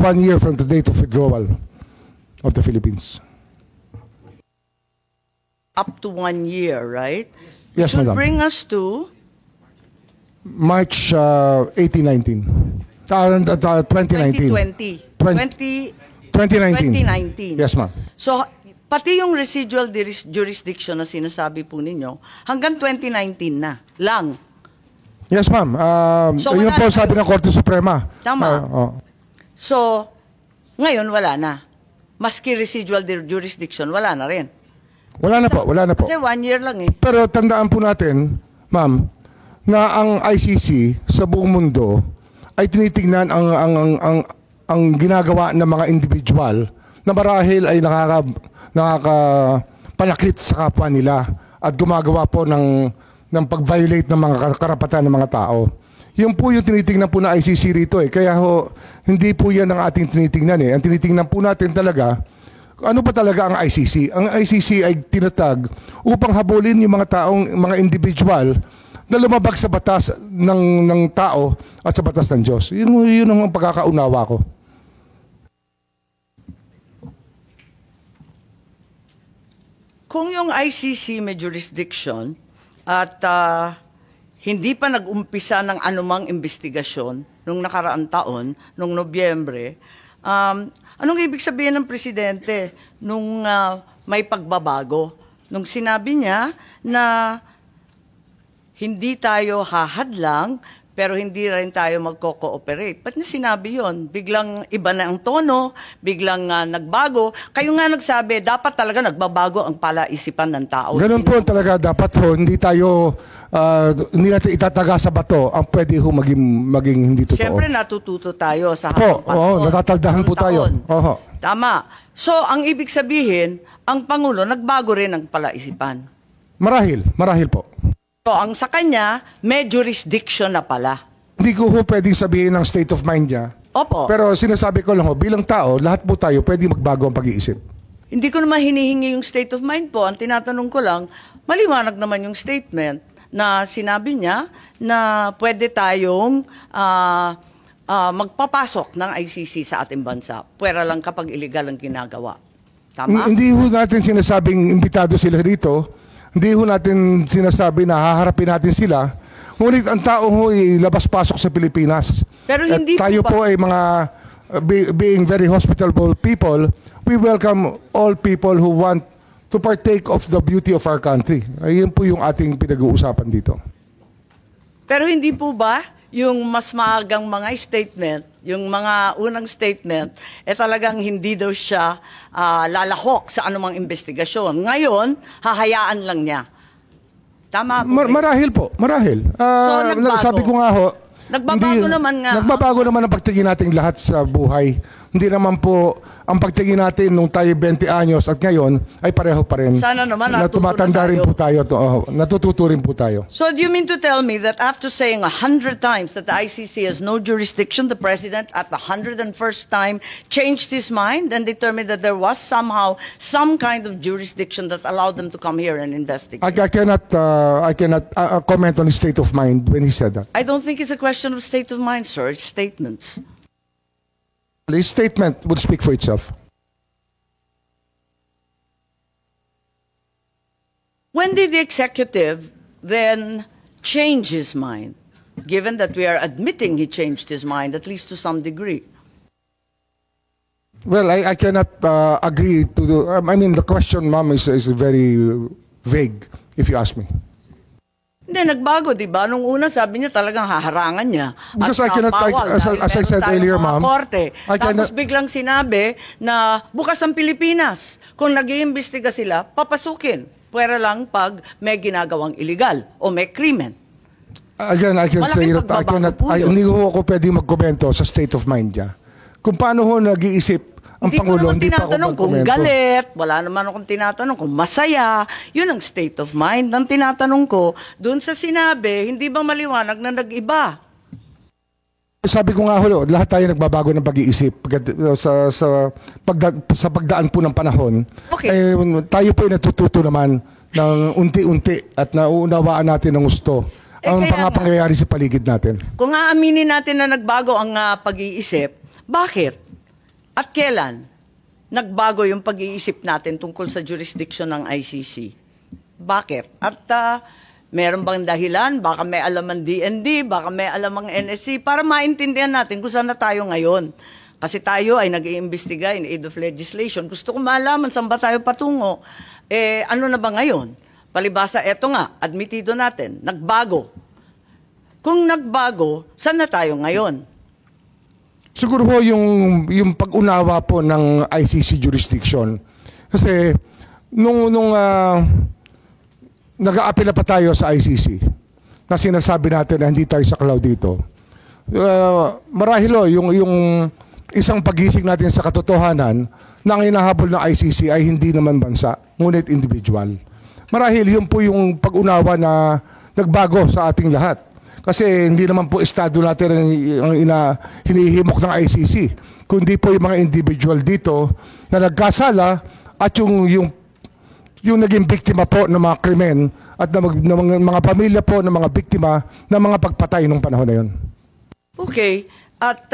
1 year from the date of withdrawal of the Philippines. Up to 1 year, right? Yes, Which would madam. bring us to March 1819. 2019. 2020. 2019. 2019. Yes, ma'am. So, pati yung residual jurisdiction na sinasabi po ninyo, hanggang 2019 na lang. Yes, ma'am. So, yun wala po na sabi kayo. ng Korte Suprema. Tama. Oh. So, ngayon wala na. Maski residual jurisdiction, wala na rin. Wala na po, wala na po. Kasi 1 year lang eh. Pero tandaan po natin, ma'am, na ang ICC sa buong mundo ay tinitingnan ang ginagawa ng mga individual na marahil ay nakakapanakit sa kapwa nila at gumagawa po ng pag-violate ng mga karapatan ng mga tao. Yun po yung tinitingnan po na ICC rito eh. Kaya ho, hindi po yan ang ating tinitingnan eh. Ang tinitingnan po natin talaga, ano ba talaga ang ICC? Ang ICC ay tinatag upang habulin yung mga individual na lumabag sa batas ng tao at sa batas ng Diyos. Yun ang pagkakaunawa ko. Kung yung ICC may jurisdiction at hindi pa nag-umpisa ng anumang investigasyon nung nakaraang taon, nung Nobyembre, anong ibig sabihin ng presidente nung may pagbabago? Nung sinabi niya na hindi tayo hahadlang pero hindi rin tayo magko-cooperate. Ba't niya sinabi yun? Biglang iba na ang tono, biglang nagbago. Kayo nga nagsabi, dapat talaga nagbabago ang palaisipan ng tao. Ganun po talaga dapat ho, hindi natin itataga sa bato ang pwede ho maging hindi totoo. Siyempre natututo tayo sa habang panahon. natataldahan po tayo. Oho. Tama. So, ang ibig sabihin, ang Pangulo nagbago rin ang palaisipan. Marahil po. So, ang sa kanya, may jurisdiction na pala. Hindi ko ho pwedeng sabihin ng state of mind niya. Opo. Pero sinasabi ko lang ho, bilang tao, lahat po tayo pwede magbago ang pag-iisip. Hindi ko naman hinihingi yung state of mind po. Ang tinatanong ko lang, maliwanag naman yung statement na sinabi niya na pwede tayong magpapasok ng ICC sa ating bansa. Pwera lang kapag illegal ang ginagawa. Tama? Hindi ho natin sinasabing imbitado sila dito. Hindi ho natin sinasabi na haharapin natin sila. Ngunit ang tao ho ay labas-pasok sa Pilipinas. Pero hindi tayo po ay mga being very hospitable people, we welcome all people who want to partake of the beauty of our country. Ayun po yung ating pinag-uusapan dito. Pero hindi po ba yung mas maagang mga statement, yung mga unang statement, talagang hindi daw siya lalahok sa anumang investigasyon. Ngayon, hahayaan lang niya. Tama po. Marahil po, marahil. So, nagbago. Sabi ko nga ho, Nagbabago naman nga. Nagbabago naman ang pagtingin natin lahat sa buhay. Hindi naman po ang pagtingin natin nung tayo 20 anyos at ngayon ay pareho pa rin. Sana naman tumatanda rin po tayo. Natututo rin po tayo. So do you mean to tell me that after saying 100 times that the ICC has no jurisdiction, the President at the 101st time changed his mind and determined that there was somehow some kind of jurisdiction that allowed them to come here and investigate? I cannot comment on his state of mind when he said that. I don't think it's a question of state of mind, sir. It's statements. His statement would speak for itself. When did the executive then change his mind, given that we are admitting he changed his mind, at least to some degree? Well, I cannot agree to the... I mean, the question, ma'am, is very vague, if you ask me. Hindi, nagbago, di ba? Nung una, sabi niya talagang haharangan niya. Because at I cannot, bawal, as I said earlier, ma'am. Tapos biglang sinabi na bukas ang Pilipinas. Kung nag-iimbestiga sila, papasukin. Pwera lang pag may ginagawang illegal o may krimen. Again, I can say that hindi ko ako pwedeng magkomento sa state of mind niya. Kung paano ho nag-iisip ang Pangulo, hindi pa ako tinatanong kung galit, wala naman akong tinatanong kung masaya. Yun ang state of mind. Ang tinatanong ko, doon sa sinabi, hindi ba maliwanag na nag-iba? Sabi ko nga ho, lahat tayo nagbabago ng pag-iisip sa pagdaan po ng panahon. Okay. Tayo po ay natututo naman ng unti-unti at nauunawaan natin ng gusto ang pangyayari sa paligid natin. Kung aaminin natin na nagbago ang pag-iisip, bakit? At kailan nagbago yung pag-iisip natin tungkol sa jurisdiction ng ICC? Bakit? At meron bang dahilan? Baka may alam ang DND, baka may alam ang NSC, para maintindihan natin kung saan na tayo ngayon. Kasi tayo ay nag-iimbestiga in aid of legislation. Gusto ko malaman saan ba tayo patungo. Ano na ba ngayon? Palibasa, eto nga, admitido natin, nagbago. Kung nagbago, saan na tayo ngayon? Siguro po yung pag-unawa po ng ICC jurisdiction. Kasi nung nag-aapela pa tayo sa ICC, na sinasabi natin na hindi tayo saklaw dito, marahil yung isang pagising natin sa katotohanan na ang hinahabol ng ICC ay hindi naman bansa, ngunit individual. Marahil yun po yung pag-unawa na nagbago sa ating lahat. Kasi hindi naman po estado natin ang hinihimok ng ICC, kundi po yung mga individual dito na nagkasala at yung naging biktima po ng mga krimen at ng mga pamilya po ng mga biktima ng mga pagpatay nung panahon na yun. Okay. At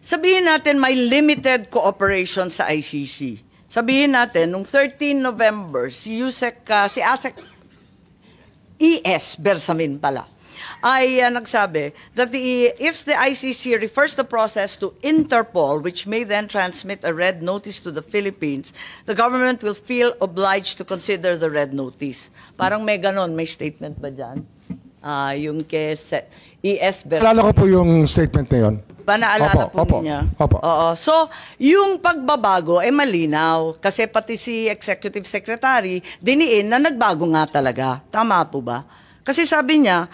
sabihin natin may limited cooperation sa ICC. Sabihin natin, nung 13 November, si ASEC ES Bersamin pala, ay nagsabi that if the ICC refers the process to Interpol, which may then transmit a red notice to the Philippines, the government will feel obliged to consider the red notice. Parang may ganon, may statement ba dyan? Yung kay ES Bersamin. Alala ko po yung statement na yun. Panaalala po niya. Opo. Oo. So, yung pagbabago ay malinaw kasi pati si Executive Secretary diniin na nagbago nga talaga. Tama po ba? Kasi sabi niya,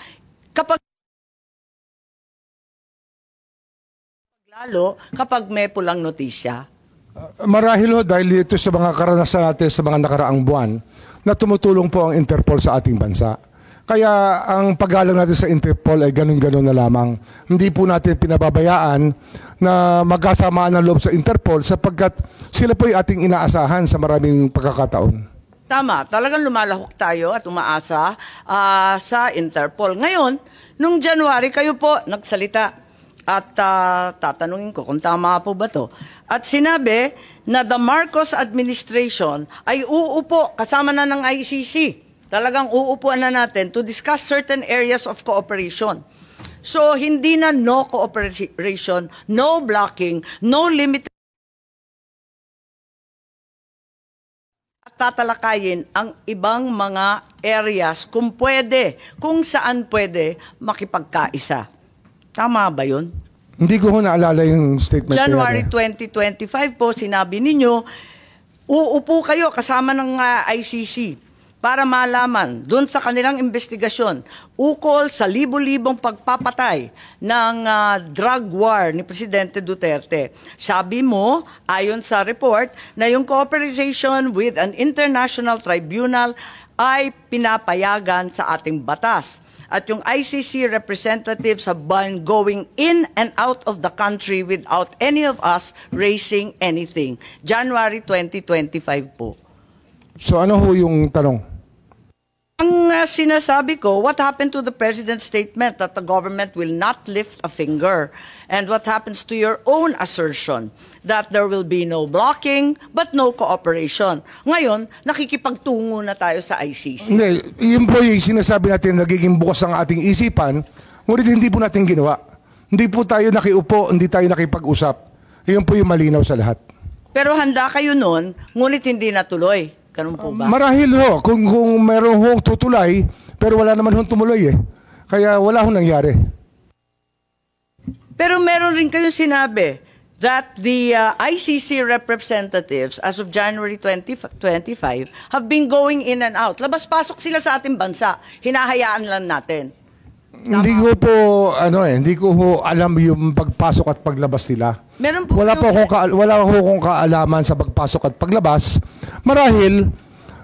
kapag may pulang notisya. Marahil dahil ito sa mga karanasan natin sa mga nakaraang buwan na tumutulong po ang Interpol sa ating bansa. Kaya ang paggalang natin sa Interpol ay ganun-ganun na lamang. Hindi po natin pinababayaan na magkasamaan ng loob sa Interpol sapagkat sila po ay ating inaasahan sa maraming pagkakataon. Tama, talagang lumalahok tayo at umaasa sa Interpol. Ngayon, nung January, kayo po nagsalita at tatanungin ko kung tama po ba to. At sinabi na the Marcos administration ay uupo kasama na ng ICC. Talagang uupuan na natin to discuss certain areas of cooperation. So, hindi na no cooperation, no blocking, no limited. At tatalakayin ang ibang mga areas kung pwede, kung saan pwede makipagkaisa. Tama ba yun? Hindi ko naalala yung statement. January 2025 po, sinabi ninyo, uupo kayo kasama ng ICC para malaman doon sa kanilang investigasyon ukol sa libo-libong pagpapatay ng drug war ni Presidente Duterte. Sabi mo, ayon sa report, na yung cooperation with an international tribunal ay pinapayagan sa ating batas. At yung ICC representatives have been going in and out of the country without any of us raising anything. January 2025 po. So ano ho yung tanong? Ang sinasabi ko, what happened to the President's statement that the government will not lift a finger? And what happens to your own assertion that there will be no blocking but no cooperation? Ngayon, nakikipagtungo na tayo sa ICC. Hindi, yun po yung sinasabi natin, nagiging bukas ang ating isipan, ngunit hindi po natin ginawa. Hindi po tayo nakiupo, hindi tayo nakipag-usap. Yun po yung malinaw sa lahat. Pero handa kayo nun, ngunit hindi natuloy. Ganun po ba? Marahil ho, kung meron hong tutulay, pero wala naman hong tumuloy eh. Kaya wala hong nangyari. Pero meron rin kayong sinabi that the ICC representatives as of January 2025 have been going in and out. Labas-pasok sila sa ating bansa. Hinahayaan lang natin. Tama. Hindi ko ho alam yung pagpasok at paglabas nila. Meron po wala ko kung kaalaman sa pagpasok at paglabas. Marahil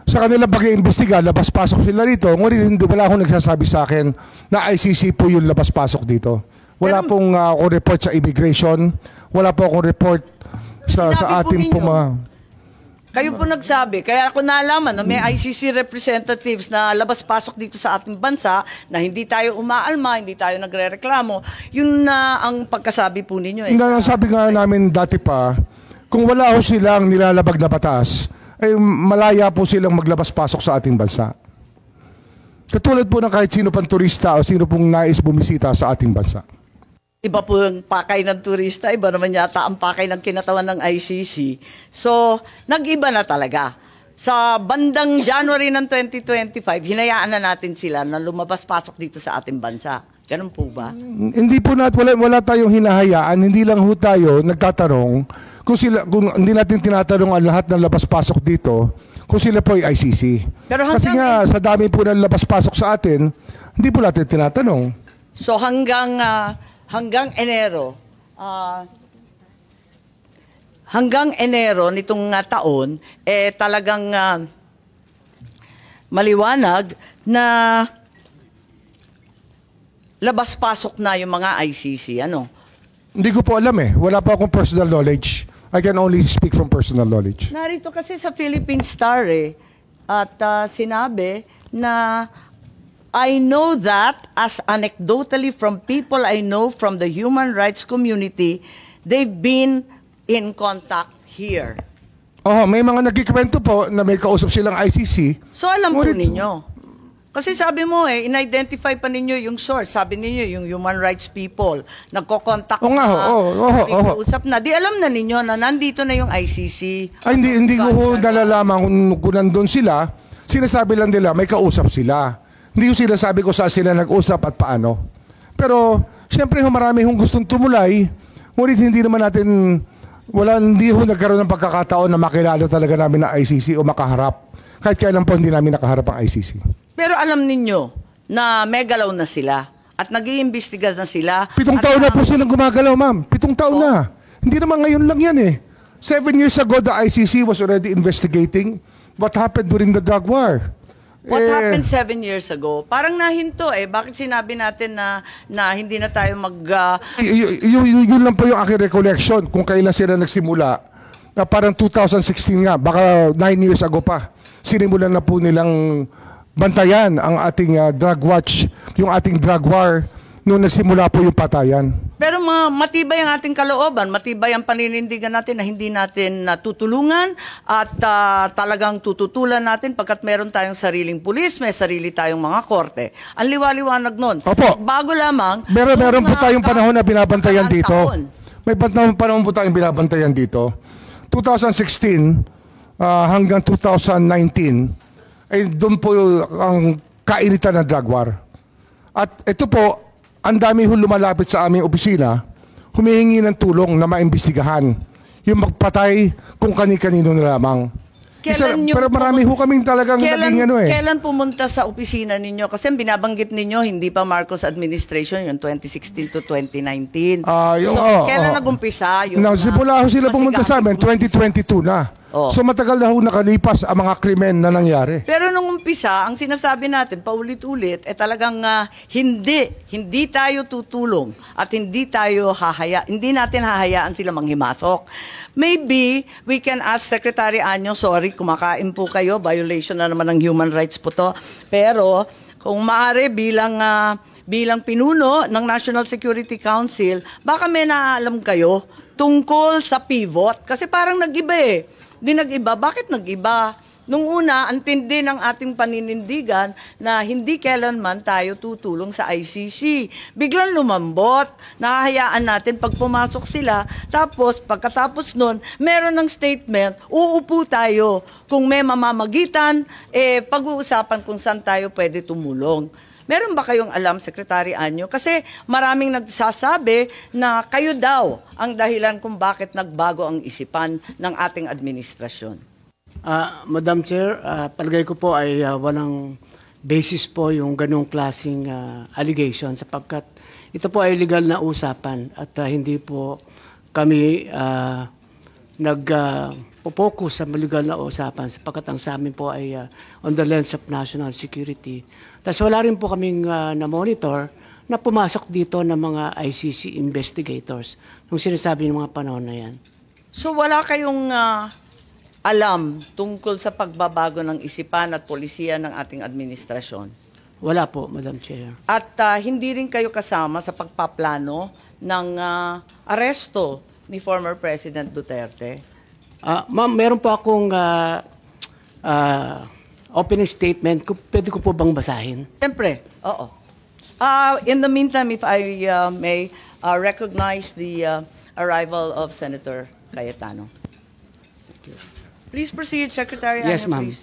sa kanilang pag-iimbestiga, labas-pasok sila rito. Ngunit wala akong nagsasabi sa akin na ICC po yung labas-pasok dito. Wala pong akong report sa immigration. Wala po akong report sa ating Kayo po nagsabi, kaya ako nalaman na may ICC representatives na labas-pasok dito sa ating bansa na hindi tayo umaalma, hindi tayo nagrereklamo. Yun na ang pagkasabi po ninyo. Sabi nga namin dati pa, kung wala ho silang nilalabag na batas, ay malaya po silang maglabas-pasok sa ating bansa. Katulad po ng kahit sino pang turista o sino pong nais bumisita sa ating bansa. Iba po yung pakay ng turista, iba naman yata ang pakay ng kinatawan ng ICC. So, nag-iba na talaga. Sa bandang January ng 2025, hinayaan na natin sila na lumabas-pasok dito sa ating bansa. Ganun po ba? Hindi po wala tayong hinahayaan, hindi lang ho tayo nagtatanong kung hindi natin tinatanong ang lahat ng labas-pasok dito kung sila po ay ICC. Pero kasi nga sa dami po ng labas-pasok sa atin, hindi po natin tinatanong. So hanggang Enero nitong taon, talagang maliwanag na labas-pasok na yung mga ICC. Ano? Hindi ko po alam eh. Wala pa akong personal knowledge. I can only speak from personal knowledge. Narito kasi sa Philippine Star at sinabi na I know that as anecdotally from people I know from the human rights community, they've been in contact here. Oh, may mga nagkikwento po na may kausap silang ICC. So alam po ninyo. Kasi sabi mo in-identify pa ninyo yung source. Sabi ninyo yung human rights people. Nagko-contact usap na. Di alam na ninyo na nandito na yung ICC. Ay, hindi ko nalalaman kung nandun sila. Sinasabi lang nila may kausap sila. Hindi ko sinasabi ko saan sila nag-usap at paano. Pero, siyempre marami hong gustong tumulay. Ngunit hindi naman natin, hindi ho nagkaroon ng pagkakataon na makilala talaga namin na ICC o makaharap. Kahit kailan po hindi namin nakaharap ang ICC. Pero alam ninyo na may galaw na sila at nag-iimbestiga na sila. 7 taon na po silang gumagalaw, ma'am. 7 taon na. Hindi naman ngayon lang yan eh. 7 years ago, the ICC was already investigating what happened during the drug war. What happened 7 years ago? Parang nahinto eh. Bakit sinabi natin na hindi na tayo yun lang po yung aking recollection kung kailan sila nagsimula. Na parang 2016 nga, baka 9 years ago pa. Sinimulan na po nilang bantayan ang ating drug watch, yung ating drug war, nung nagsimula po yung patayan. Pero matibay ang ating kalooban, matibay ang paninindigan natin na hindi natin tutulungan at talagang tututulan natin pagkat meron tayong sariling pulis, may sarili tayong mga korte. Ang liwaliwanag nun. Opo. Bago lamang. Meron po tayong panahon na binabantayan dito. May panahon po tayong binabantayan dito. 2016 hanggang 2019 ay doon po ang kainitan ng drug war. At ito po, ang dami lumalapit sa aming opisina, humihingi ng tulong na maimbestigahan yung magpatay kung kani-kanino na lamang. Pero marami kaming talagang naging Kailan pumunta sa opisina ninyo? Kasi binabanggit ninyo, hindi pa Marcos administration, yung 2016 to 2019. Kailan nag-umpisa? Simula sila pumunta sa amin, 2022 na. So matagal na nakalipas ang mga krimen na nangyari. Pero nung umpisa, ang sinasabi natin, paulit-ulit, talagang hindi tayo tutulong at hindi natin hahayaan sila manghimasok. Maybe we can ask Secretary Anyo, sorry, kumakain po kayo, violation na naman ng human rights po to. Pero kung maaari bilang pinuno ng National Security Council, baka may naalam kayo tungkol sa pivot. Kasi parang nag-iba eh. Di nag-iba. Bakit nag-iba? Nung una, ang tindi ng ating paninindigan na hindi kailanman tayo tutulong sa ICC. Biglang lumambot, nahahayaan natin pag pumasok sila, tapos pagkatapos nun, meron ng statement, uupo tayo. Kung may mamamagitan, pag-uusapan kung saan tayo pwede tumulong. Meron ba kayong alam, Secretary Anyo? Kasi maraming nagsasabi na kayo daw ang dahilan kung bakit nagbago ang isipan ng ating administrasyon. Madam Chair, palagay ko po ay walang basis po yung ganong klaseng allegation sapagkat ito po ay legal na usapan at hindi po kami nag-focus sa legal na usapan sapagkat ang sa amin po ay on the lens of national security. Tapos wala rin po kaming na-monitor na pumasok dito ng mga ICC investigators nung sinasabi ng mga panahon na yan. So wala kayong alam tungkol sa pagbabago ng isipan at polisiya ng ating administrasyon? Wala po, Madam Chair. At hindi rin kayo kasama sa pagpaplano ng aresto ni former President Duterte? Ma'am, meron po akong opening statement. Pwede ko po bang basahin? Siyempre, oo. In the meantime, if I may recognize the arrival of Senator Cayetano. Please proceed, Secretary. Yes, Ana, ma'am. please.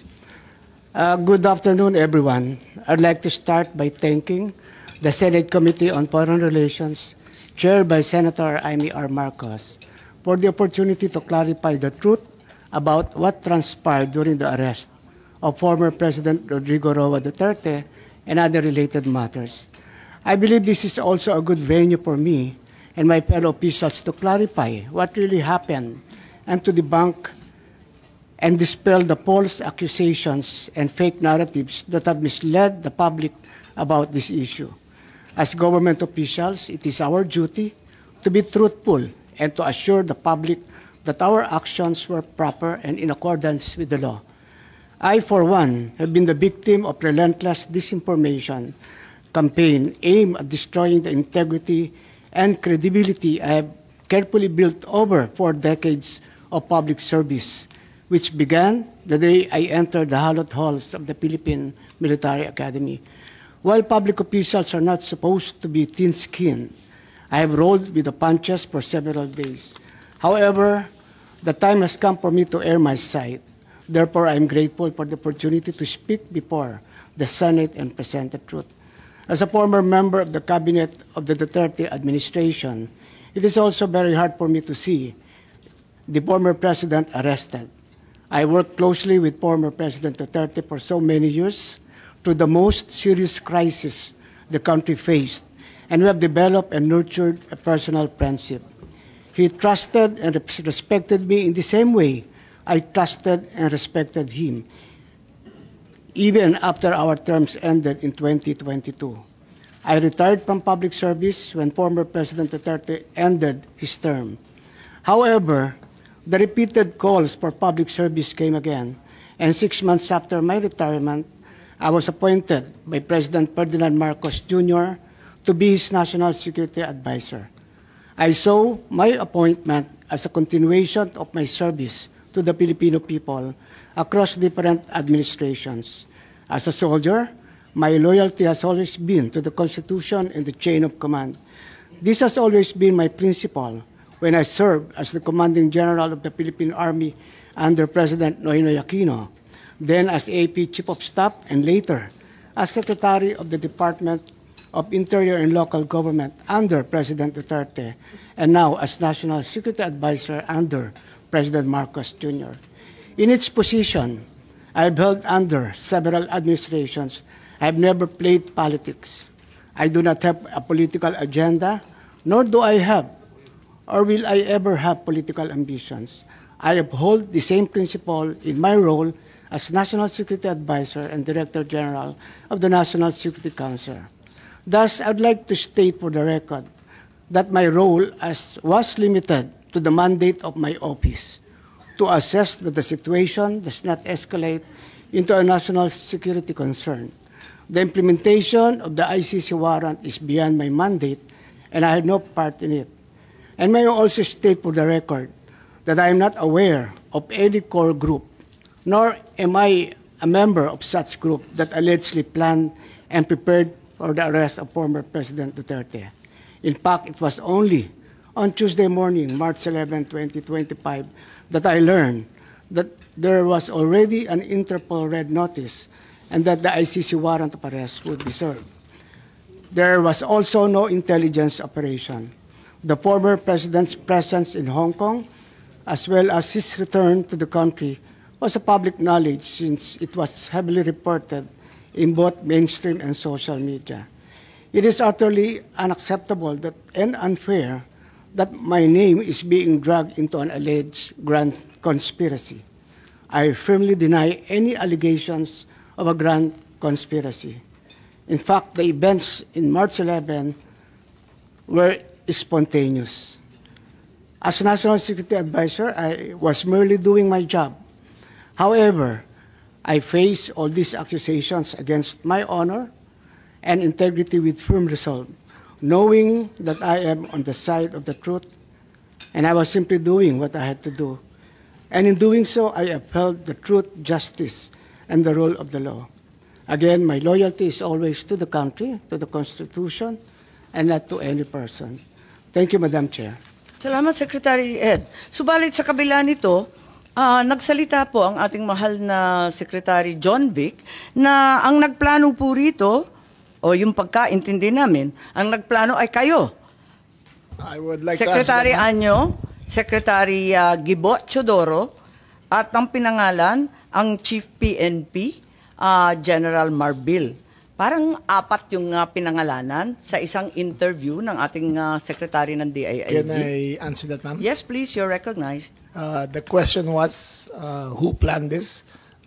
Good afternoon, everyone. I'd like to start by thanking the Senate Committee on Foreign Relations, chaired by Senator Amy R. Marcos, for the opportunity to clarify the truth about what transpired during the arrest of former President Rodrigo Roa Duterte and other related matters. I believe this is also a good venue for me and my fellow officials to clarify what really happened and to debunk and dispel the false accusations and fake narratives that have misled the public about this issue. As government officials, it is our duty to be truthful and to assure the public that our actions were proper and in accordance with the law. I, for one, have been the victim of relentless disinformation campaign aimed at destroying the integrity and credibility I have carefully built over 4 decades of public service, which began the day I entered the hallowed halls of the Philippine Military Academy. While public officials are not supposed to be thin-skinned, I have rolled with the punches for several days. However, the time has come for me to air my side. Therefore, I am grateful for the opportunity to speak before the Senate and present the truth. As a former member of the cabinet of the Duterte administration, it is also very hard for me to see the former president arrested. I worked closely with former President Duterte for so many years through the most serious crisis the country faced, and we have developed and nurtured a personal friendship. He trusted and respected me in the same way I trusted and respected him, even after our terms ended in 2022. I retired from public service when former President Duterte ended his term. However, the repeated calls for public service came again, and 6 months after my retirement, I was appointed by President Ferdinand Marcos Jr. to be his National Security Advisor. I saw my appointment as a continuation of my service to the Filipino people across different administrations. As a soldier, my loyalty has always been to the Constitution and the chain of command. This has always been my principle when I served as the Commanding General of the Philippine Army under President Noynoy Aquino, then as AP Chief of Staff, and later as Secretary of the Department of Interior and Local Government under President Duterte, and now as National Security Advisor under President Marcos Jr. In its position, I have held under several administrations. I have never played politics. I do not have a political agenda, nor do I have or will I ever have political ambitions. I uphold the same principle in my role as National Security Advisor and Director General of the National Security Council. Thus, I'd like to state for the record that my role was limited to the mandate of my office to assess that the situation does not escalate into a national security concern. The implementation of the ICC warrant is beyond my mandate, and I had no part in it. And may I also state for the record that I am not aware of any core group, nor am I a member of such group that allegedly planned and prepared for the arrest of former President Duterte. In fact, it was only on Tuesday morning, March 11, 2025, that I learned that there was already an Interpol red notice and that the ICC warrant of arrest would be served. There was also no intelligence operation. The former president's presence in Hong Kong, as well as his return to the country, was a public knowledge since it was heavily reported in both mainstream and social media. It is utterly unacceptable and unfair that my name is being dragged into an alleged grand conspiracy. I firmly deny any allegations of a grand conspiracy. In fact, the events in March 11 were spontaneous. As National Security Advisor, I was merely doing my job However, I face all these accusations against my honor and integrity with firm resolve, knowing that I am on the side of the truth, and I was simply doing what I had to do. And in doing so, I upheld the truth, justice, and the rule of the law. Again, my loyalty is always to the country, to the Constitution, and not to any person. Thank you, Madam Chair. Salamat, Secretary Ed. Subalit sa kabila nito, nagsalita po ang ating mahal na Secretary John Vic na ang nagplano po rito, o yung pagkaintindi namin, ang nagplano ay kayo. I would like Secretary to answer that. Anyo, Secretary Gibo Chodoro, at ang pinangalan, ang Chief PNP, General Marbil. Parang apat yung pinangalanan sa isang interview ng ating Secretary ng DILG. Can I answer that, ma'am? Yes, please, you're recognized. The question was, who planned this?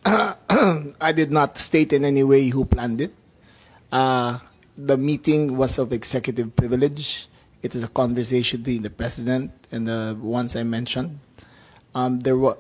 I did not state in any way who planned it. The meeting was of executive privilege. It is a conversation between the president and the ones I mentioned. There was.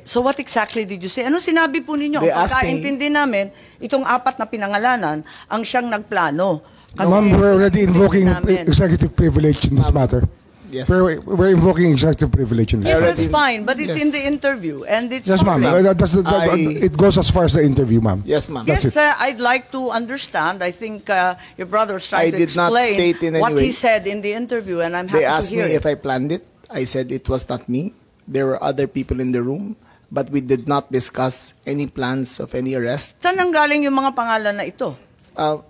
So what exactly did you say? Ano sinabi po ninyo? They Ang asked me- pagkaintindi namin, itong apat na pinangalanan, ang siyang nagplano. Ma'am, we're already invoking namin. executive privilege in this matter. Yes. We're invoking executive privilege in this Yes, matter. that's fine, but it's Yes. in the interview, and it's Yes, ma'am. public. It goes as far as the interview, ma'am. Yes, ma'am. That's Yes, it. I'd like to understand. I think your brother was trying I to did not explain state in any what way. he said in the interview, and I'm happy They to asked hear me it. if I planned it. I said it was not me. There were other people in the room, but we did not discuss any plans of any arrest. Saan nanggaling yung mga pangalan na ito?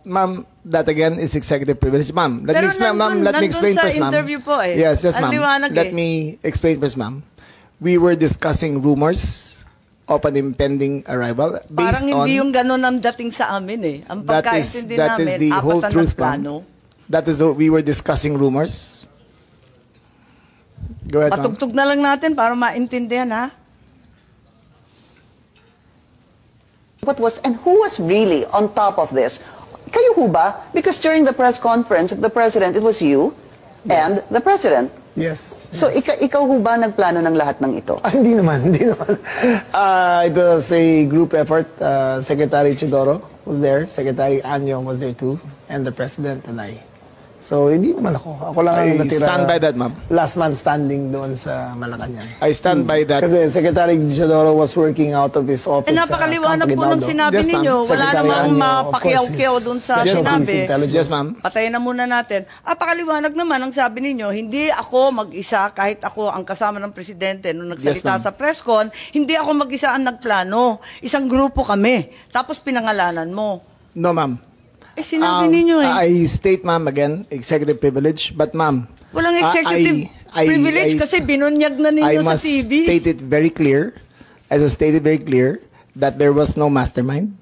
Ma'am, that again is executive privilege. Ma'am, let Pero me explain, ma'am. nandun- Let me nandun explain sa first, ma'am. interview po eh. Yes, yes, Ang ma'am. liwanag Let eh. me explain first, ma'am. We were discussing rumors of an impending arrival Parang based on. hindi yung ganun ang dating sa amin eh. Ang pagkaintindi that is namin, the apat whole na truth, nagplano. ma'am. That is we were discussing rumors. Go ahead, ma'am. Patugtog na lang natin para maintindihan ha. What was and who was really on top of this? Kayo ho ba? Because during the press conference of the president, it was you and the president. Yes. So ikaw ho ba nagplano ng lahat ng ito? Hindi naman, hindi naman. It was a group effort. Secretary Chidoro was there, Secretary Anyong was there too, and the president and I. So, hindi naman ako. Ako lang ang I natira. stand by that, ma'am. Last man standing doon sa Malacanang. I stand by that. Kasi Secretary Chidoro was working out of his office. Napakaliwanag po ng sinabi Yes, ma'am. ninyo. Wala Secretary namang Anyo, of mapakiyaw-kiyaw course, dun is sa Special sinabi. Police Intelligence. Yes, ma'am. Patayin na muna natin. Pakaliwanag naman ang sabi ninyo, hindi ako mag-isa kahit ako ang kasama ng presidente nung Yes, nagsalita ma'am. sa press con, hindi ako mag-isa ang nagplano. Isang grupo kami. Tapos pinangalanan mo. No, ma'am. Sinabi ninyo eh. I state, ma'am, again, executive privilege. But, ma'am, Walang executive privilege kasi binunyag na I ninyo sa must TV. state it very clear, as I stated very clear, that there was no mastermind.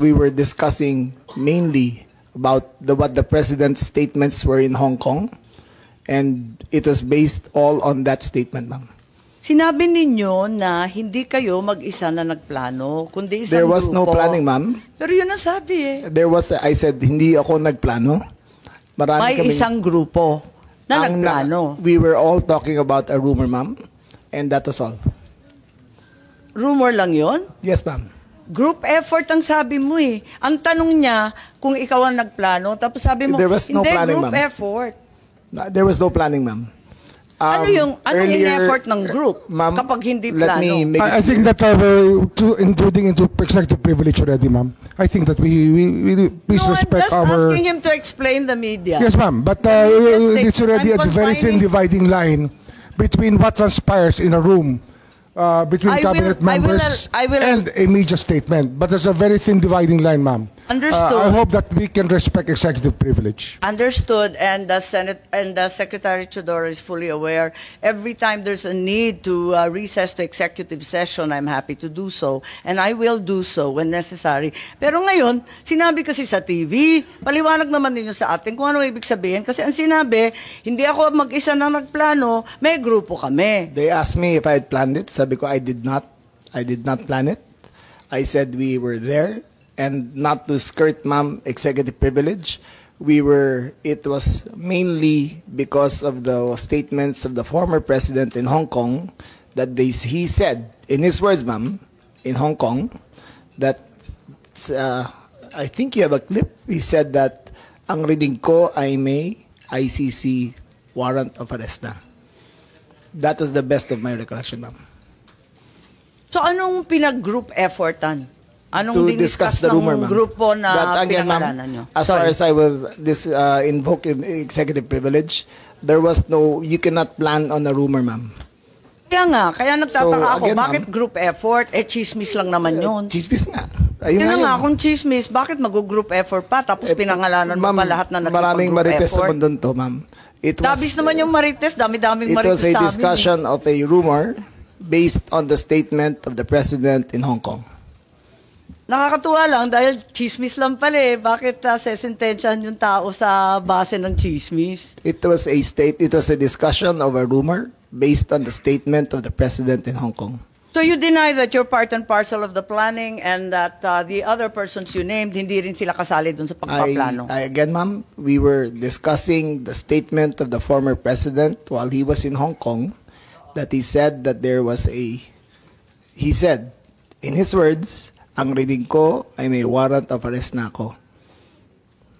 We were discussing mainly about what the president's statements were in Hong Kong, and it was based all on that statement, ma'am. Sinabi ninyo na hindi kayo mag-isa na nagplano, kundi isang There was no grupo. planning, ma'am. Pero yun ang sabi eh. I said, hindi ako nagplano. Marami May kaming- isang grupo na Ang nagplano. We were all talking about a rumor, ma'am, and that was all. Rumor lang yon. Yes, ma'am. Group effort ang sabi mo eh. Ang tanong niya kung ikaw ang nagplano, tapos sabi mo, There was no hindi, planning, group ma'am. effort. There was no planning, ma'am. Anong Earlier, in-effort ng group ma'am, kapag hindi let plano? me make I think that we're intruding into executive privilege already, ma'am. I think that we please No, respect I'm just our. asking him to explain the media. Yes, ma'am. But Yes, it's already I'm a very thin confining- dividing line between what transpires in a room between cabinet members I will- and a media statement. But there's a very thin dividing line, ma'am. Understood. I hope that we can respect executive privilege. Understood, and the Senate and the Secretary Chodoro is fully aware. Every time there's a need to recess to executive session, I'm happy to do so, and I will do so when necessary. Pero ngayon, sinabi kasi sa TV, paliwanag naman ninyo sa atin kung ano ibig sabihin. Kasi ang sinabi, hindi ako mag-isa na nagplano, may grupo kami. They asked me if I had planned it. Sabi ko, I did not. I did not plan it. I said we were there, and not to skirt, ma'am, executive privilege. It was mainly because of the statements of the former president in Hong Kong that he said, in his words, ma'am, in Hong Kong, that, I think you have a clip, he said that, ang reading ko ay may ICC warrant of arrest na. That was the best of my recollection, ma'am. So anong pinag-group effortan? Anong To discuss the rumor, ma'am. grupo na That, again, pinangalanan ma'am, nyo? as far as I will invoke in executive privilege, there was no, you cannot plan on a rumor, ma'am. Kaya nga, kaya nagtataka So, ako, again, bakit ma'am, group effort? Chismis lang naman yun. Chismis nga. Ayun Kaya nga, yun. kung chismis, bakit mag-group effort pa? Tapos pinangalanan mo Ma'am, pa lahat na maraming nag-group marites sa effort? mundo to, ma'am. Dabis naman yung marites, dami-daming It marites was a sa amin. discussion of a rumor based on the statement of the president in Hong Kong. Nakakatuwa lang dahil chismis lang pala eh. Bakit sesentensyahan yung tao sa base ng chismis? It was a discussion of a rumor based on the statement of the president in Hong Kong. So you deny that you're part and parcel of the planning and that the other persons you named, hindi rin sila kasali dun sa pagpaplano? Again, ma'am, we were discussing the statement of the former president while he was in Hong Kong, that he said that he said, in his words, ang reading ko ay may warrant of arrest na ako.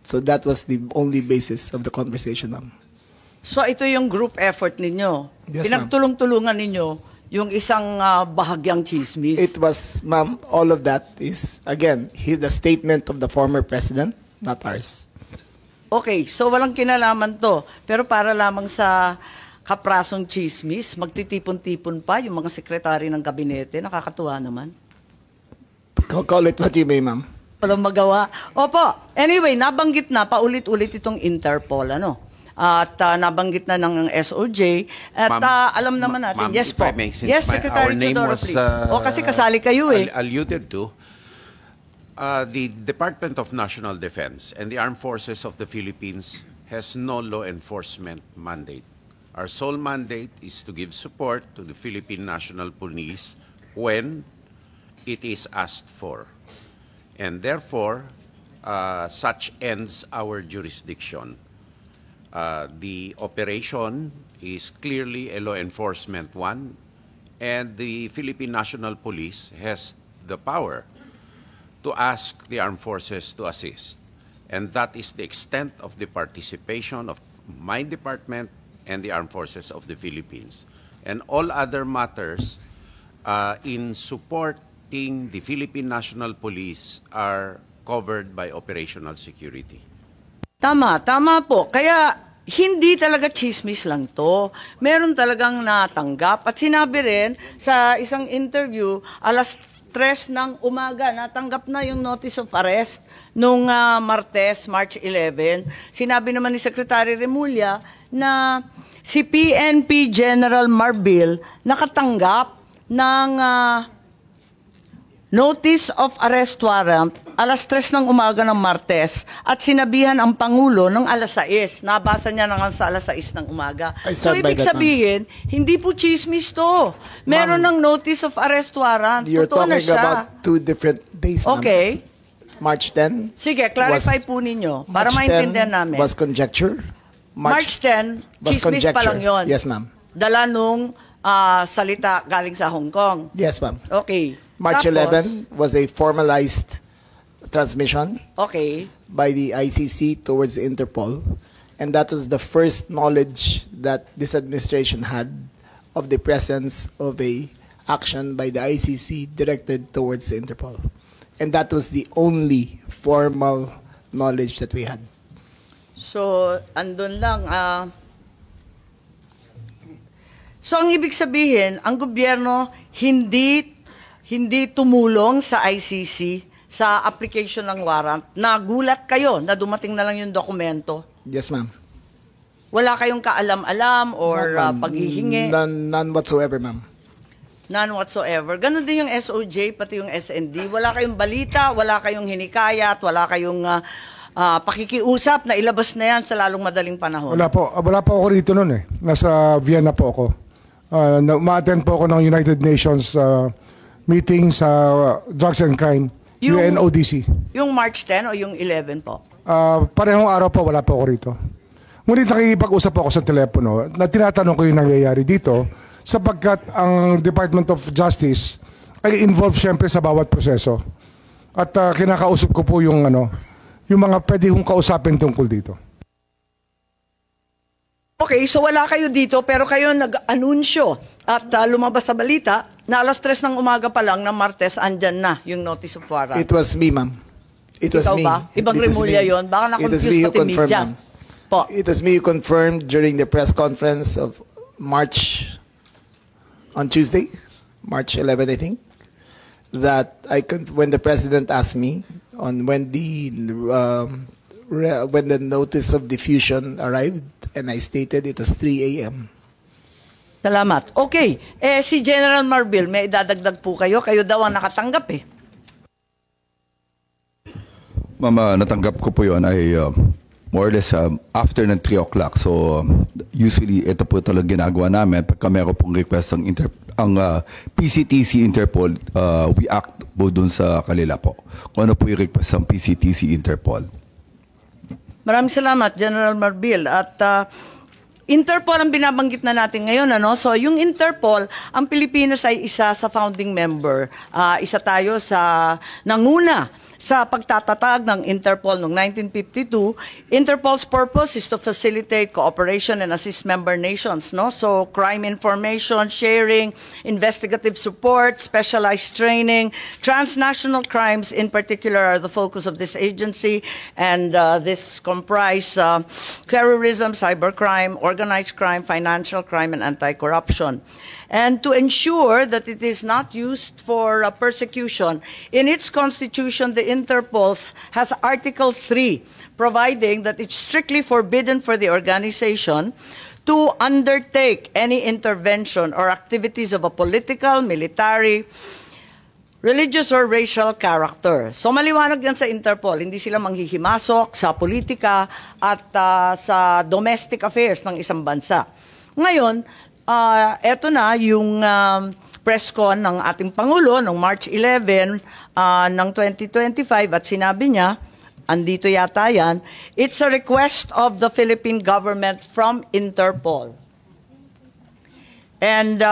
So that was the only basis of the conversation, ma'am. So ito yung group effort ninyo. Yes, Pinagtulong-tulungan ninyo yung isang bahagyang chismis. It was, ma'am, all of that is, again, the statement of the former president, not ours. Okay, so walang kinalaman to. Pero para lamang sa kaprasong chismis, magtitipon-tipon pa yung mga sekretary ng gabinete. Nakakatuwa naman. Call it what you may, ma'am. Walang magawa. Opo, anyway, nabanggit na paulit-ulit itong Interpol, ano? At nabanggit na ng SOJ. At alam naman natin, yes if po. I may, since Yes, our Secretary name Teodoro, was, please. O kasi kasali kayo eh. alluded to, the Department of National Defense and the Armed Forces of the Philippines has no law enforcement mandate. Our sole mandate is to give support to the Philippine National Police when it is asked for. And therefore, such ends our jurisdiction. The operation is clearly a law enforcement one, and the Philippine National Police has the power to ask the armed forces to assist. And that is the extent of the participation of my department and the armed forces of the Philippines. And all other matters in supporting the Philippine National Police are covered by operational security. Tama po. Kaya hindi talaga chismis lang to. Meron talagang natanggap. At sinabi rin sa isang interview, alas 3 ng umaga, natanggap na yung notice of arrest nung Martes, March 11. Sinabi naman ni Secretary Remulla na si PNP General Marbil nakatanggap ng notice of arrest warrant alas 3 ng umaga ng Martes at sinabihan ang Pangulo ng alas 6. Nabasa niya na nga sa alas 6 ng umaga. So ibig sabihin, hindi po chismis to. Meron ng notice of arrest warrant. You're Totoo na talking siya. about 2 different days, ma'am. Okay. March 10. Sige, clarify po ninyo para March 10 maintindihan namin. was conjecture. March 10, was chismis pa lang conjecture. yun. Yes, ma'am. Dala nung salita galing sa Hong Kong. Yes, ma'am. Okay. March Tapos, 11 was a formalized transmission okay. by the ICC towards Interpol. And that was the first knowledge that this administration had of the presence of a action by the ICC directed towards Interpol. And that was the only formal knowledge that we had. So, andun lang. So, ang ibig sabihin, ang gobyerno hindi tumulong sa ICC sa application ng warrant. Nagulat kayo na dumating na lang yung dokumento. Yes, ma'am. Wala kayong kaalam-alam or paghihingi? None whatsoever, ma'am. None whatsoever. Ganon din yung SOJ, pati yung SND. Wala kayong balita, wala kayong hinikayat, wala kayong pakikiusap na ilabas na yan sa lalong madaling panahon. Wala po ako rito noon eh. Nasa Vienna po ako. Ma-attend po ako ng United Nations meeting sa Drugs and Crime, UNODC. Yung March 10 o yung 11 po? Parehong araw po, wala po ako rito. Ngunit nakikipag-usap ako sa telepono na tinatanong ko yung nangyayari dito. sapagkat ang Department of Justice ay involved siyempre sa bawat proseso. At kinakausap ko po yung mga pwede kong kausapin tungkol dito. Okay, so wala kayo dito pero kayo nag-anunsyo at lumabas sa balita na alas 3 ng umaga pa lang ng Martes andyan na yung notice of warrant. It was me, ma'am. It was Ikaw me. ba? Ibang It was Remulla me. yun? Baka It was na-confuse me who pati confirmed, media. ma'am. Po. It was me who confirmed during the press conference of March, on Tuesday, March 11, I think, that when the president asked me on when the notice of diffusion arrived, and I stated it was 3 a.m. Salamat. Okay, si General Marbil, may idadagdag po kayo. Kayo daw ang nakatanggap eh. Ma'am, natanggap ko po yun ay more or less after ng 3 o'clock. So usually ito po talaga ginagawa namin pagka meron pong request ang PCTC Interpol, we act po dun sa kanila po. Kung ano po yung request ng PCTC Interpol. Maraming salamat, General Marbil. At Interpol ang binabanggit na natin ngayon. So yung Interpol, ang Pilipinas ay isa sa founding member. Isa tayo sa nanguna sa pagtatatag ng Interpol noong 1952. Interpol's purpose is to facilitate cooperation and assist member nations. So crime information, sharing, investigative support, specialized training, transnational crimes in particular are the focus of this agency. And this comprise terrorism, cybercrime, organized crime, financial crime, and anti-corruption. And to ensure that it is not used for persecution, in its constitution, the Interpol has Article 3, providing that it's strictly forbidden for the organization to undertake any intervention or activities of a political, military, religious or racial character. So maliwanag yan sa Interpol, hindi sila manghihimasok sa politika at sa domestic affairs ng isang bansa. Ngayon, eto na yung press con ng ating Pangulo noong March 11 ng 2025 at sinabi niya, andito yata yan, it's a request of the Philippine government from Interpol. And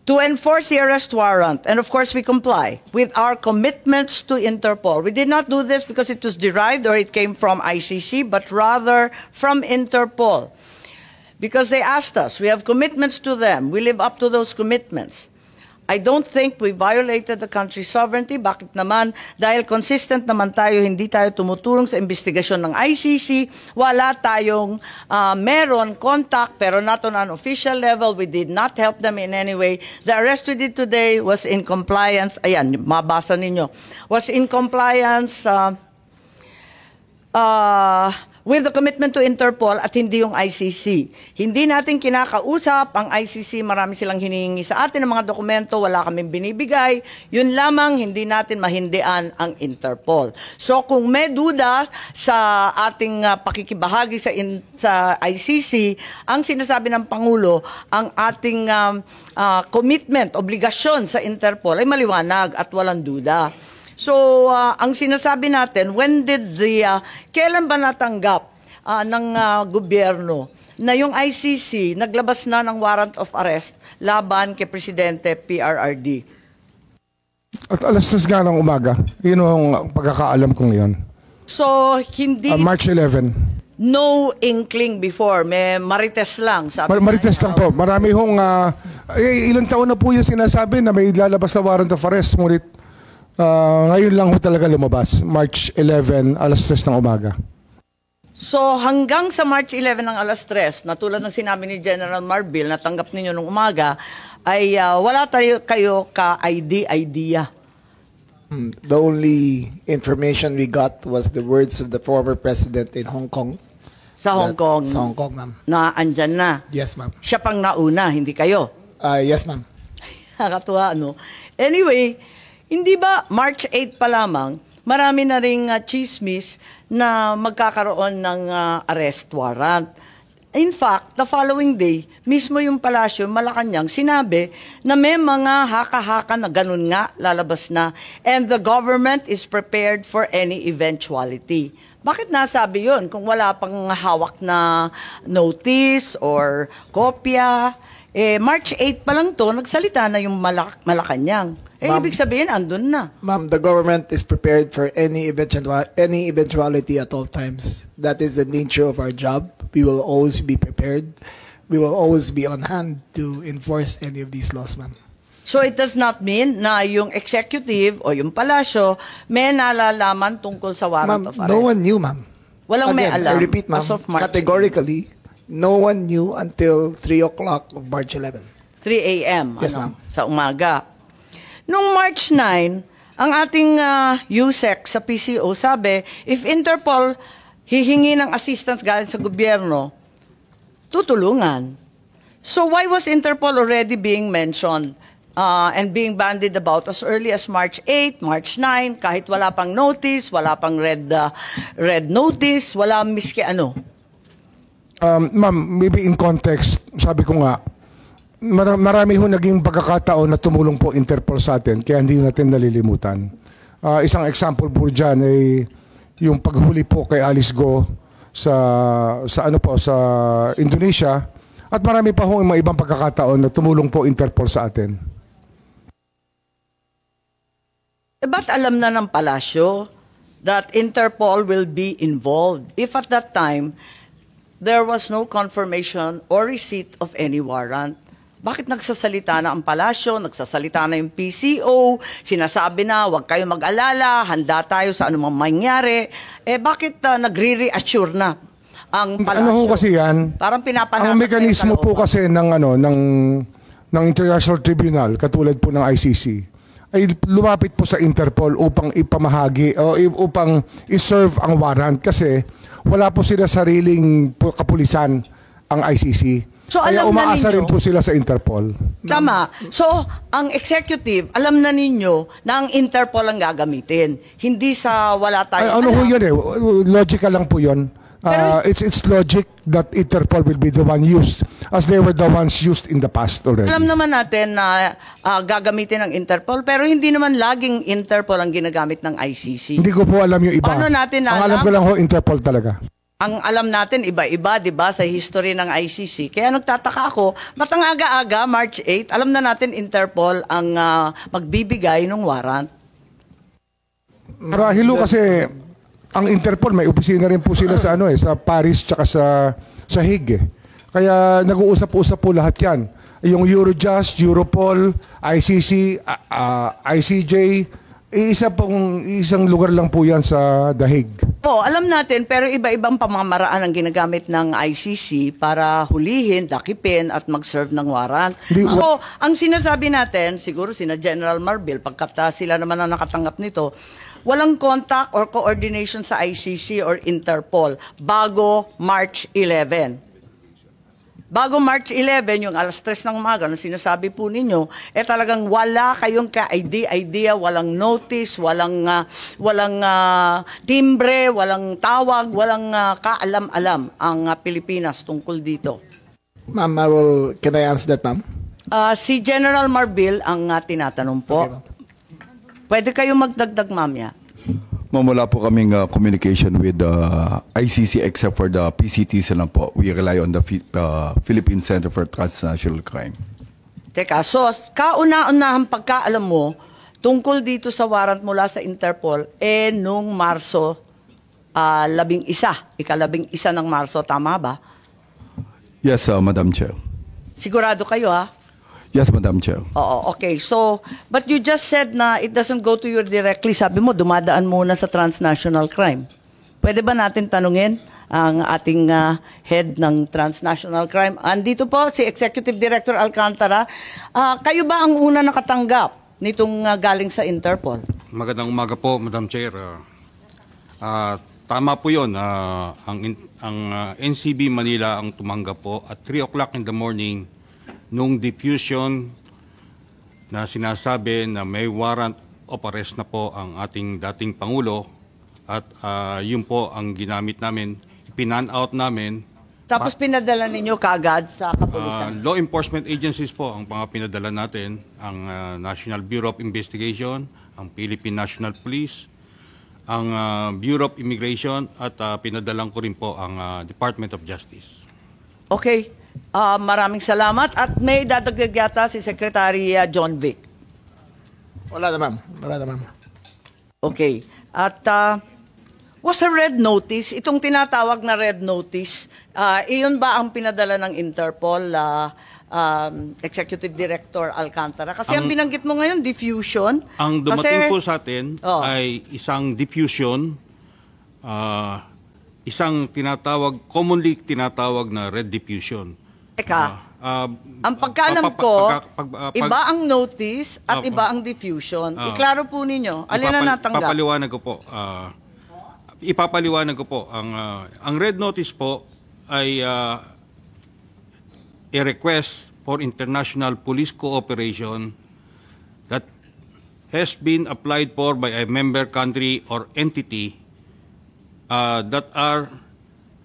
to enforce the arrest warrant, and of course we comply with our commitments to Interpol. We did not do this because it was derived or it came from ICC, but rather from Interpol. Because they asked us, we have commitments to them, we live up to those commitments. I don't think we violated the country's sovereignty. Bakit naman? Dahil consistent naman tayo, hindi tayo tumutulong sa investigasyon ng ICC, wala tayong meron contact, pero not on an official level. We did not help them in any way. The arrest we did today was in compliance, ayan, mabasa ninyo, was in compliance with the commitment to Interpol at hindi yung ICC. Hindi natin kinakausap ang ICC, marami silang hinihingi sa atin ng mga dokumento, wala kaming binibigay. Yun lamang, hindi natin mahindian ang Interpol. So kung may duda sa ating pakikibahagi sa ICC, ang sinasabi ng Pangulo, ang ating commitment, obligasyon sa Interpol ay maliwanag at walang duda. So, ang sinasabi natin, kailan ba natanggap ng gobyerno na yung ICC naglabas na ng warrant of arrest laban kay Presidente PRRD? At alas 3 nga ng umaga. Yun ang pagkakaalam kong yun. So, hindi... March 11. No inkling before. May marites lang. Marites lang po. Marami hong... ilang taon na po yung sinasabi na may lalabas na warrant of arrest. Ngunit ngayon lang ho talaga lumabas, March 11, alas 3 ng umaga. So hanggang sa March 11 ng alas 3, na tulad ng sinabi ni General Marbil, natanggap ninyo nung umaga, ay wala kayo ka-idea. The only information we got was the words of the former president in Hong Kong. Sa Hong Kong? Sa Hong Kong, ma'am. Na andyan na? Yes, ma'am. Siya pang nauna, hindi kayo? Yes, ma'am. Nakakatuwa, no? Anyway, hindi ba March 8 pa lamang, marami na ring chismis na magkakaroon ng arrest warrant. In fact, the following day, mismo yung palasyo, Malacanang, sinabi na may mga haka-haka na ganun nga lalabas na and the government is prepared for any eventuality. Bakit nasabi yun kung wala pang hawak na notice or kopya? March 8 pa lang to, nagsalita na yung Malacanang. Ma'am. Ibig sabihin, andun na. Ma'am, the government is prepared for any eventuality at all times. That is the nature of our job. We will always be prepared. We will always be on hand to enforce any of these laws, ma'am. So it does not mean na yung executive o yung palasyo may nalalaman tungkol sa warrant Ma'am, of arrest. no one knew, ma'am. Walang may Again, alam. I repeat, ma'am, as of March categorically, no one knew until 3 o'clock of March 11. 3 a.m. Yes, ma'am. Sa umaga. Nung March 9, ang ating USEC sa PCO sabi, if Interpol hihingi ng assistance galing sa gobyerno, tutulungan. So why was Interpol already being mentioned and being bandied about as early as March 8, March 9, kahit wala pang notice, wala pang red notice, wala miski ano? Ma'am, maybe in context, sabi ko nga, marami ho naging pagkakataon na tumulong po Interpol sa atin, kaya hindi natin nalilimutan. Isang example po dyan ay yung paghuli po kay Alice Go sa Indonesia, at marami pa ho mga ibang pagkakataon na tumulong po Interpol sa atin. Ba't alam na ng palasyo that Interpol will be involved if at that time there was no confirmation or receipt of any warrant? Bakit nagsasalita na ang palasyo, nagsasalita na yung PCO, sinasabi na huwag kayo mag-alala, handa tayo sa anumang mangyari? Bakit nagre-reassure na ang palasyo? Ano ho kasi yan? Parang pinapanakas ang mekanismo po kasi ng International Tribunal, katulad po ng ICC, ay lumapit po sa Interpol upang ipamahagi o upang iserve ang warrant kasi wala po sila sariling kapulisan ang ICC. So, kaya alam na umaasa ninyo, rin po sila sa Interpol. Tama. So, ang executive, alam na ninyo na ang Interpol ang gagamitin. Hindi sa wala tayong Ano ho alam. yun logical lang po yun. It's logic that Interpol will be the one used as they were the ones used in the past already. Alam naman natin na gagamitin ng Interpol, pero hindi naman laging Interpol ang ginagamit ng ICC. Hindi ko po alam yung iba. Paano natin Ang alam ko lang ho, Interpol talaga. Ang alam natin, iba-iba, di ba, sa history ng ICC. Kaya nagtataka ako, matang aga-aga, March 8, alam na natin Interpol ang magbibigay ng warrant. Marahil ho kasi ang Interpol may opisina rin po sila sa sa Paris tsaka sa Hague. Kaya nag-uusap-usap po lahat 'yan. Yung Eurojust, Europol, ICC, ICJ, isang lugar lang po 'yan sa The Hague. Oo, alam natin, pero iba-ibang pamamaraan ang ginagamit ng ICC para hulihin, dakipin, at mag-serve ng warrant. So, ang sinasabi natin, siguro sina General Marbil, pagkat sila naman ang nakatanggap nito, walang contact or coordination sa ICC or Interpol bago March 11. Bago March 11, yung alas 3 ng umaga, na sinasabi po ninyo, talagang wala kayong ka-idea, walang notice, walang timbre, walang tawag, walang kaalam-alam ang Pilipinas tungkol dito. Ma'am, can I answer that, ma'am? Si General Marbil ang tinatanong po. Okay, ma'am. Pwede kayo magdagdag, mamaya. Ma'am, wala po kaming communication with the ICC except for the PCTs lang po. We rely on the Philippine Center for Transnational Crime. Teka, so kauna-unahang pagkaalam mo tungkol dito sa warrant mula sa Interpol nung Marso 11, ika-11 ng Marso, tama ba? Yes, Madam Chair. Sigurado kayo, ha? Yes, Madam Chair. Oo, okay. So, but you just said na it doesn't go to you directly. Sabi mo, dumadaan muna sa transnational crime. Pwede ba natin tanungin ang ating head ng transnational crime? Andito po si Executive Director Alcantara. Kayo ba ang una nakatanggap nitong galing sa Interpol? Magandang umaga po, Madam Chair. Tama po yun. Ang NCB Manila ang tumanggap po at 3 o'clock in the morning nung diffusion na sinasabi na may warrant of arrest na po ang ating dating Pangulo at yun po ang ginamit namin, pinan-out namin. Tapos pinadala ninyo kaagad sa kapulisan? Law enforcement agencies po ang mga pinadala natin, ang National Bureau of Investigation, ang Philippine National Police, ang Bureau of Immigration at pinadalang ko rin po ang Department of Justice. Okay. Maraming salamat. At may dadagdag yata si Secretary John Vic. Wala na, ma'am. Wala na, ma'am. Okay. At was a red notice, itong tinatawag na red notice, iyon ba ang pinadala ng Interpol, Executive Director Alcantara? Kasi ang binanggit mo ngayon, diffusion. Ang dumating Kasi, po sa atin ay isang diffusion, isang commonly tinatawag na red diffusion. Teka, ang pagkaalam ko, iba ang notice at iba ang diffusion. Iklaro po ninyo. Alin na natanggap? Ipapaliwanag ko po. Ang red notice po ay a request for international police cooperation that has been applied for by a member country or entity that are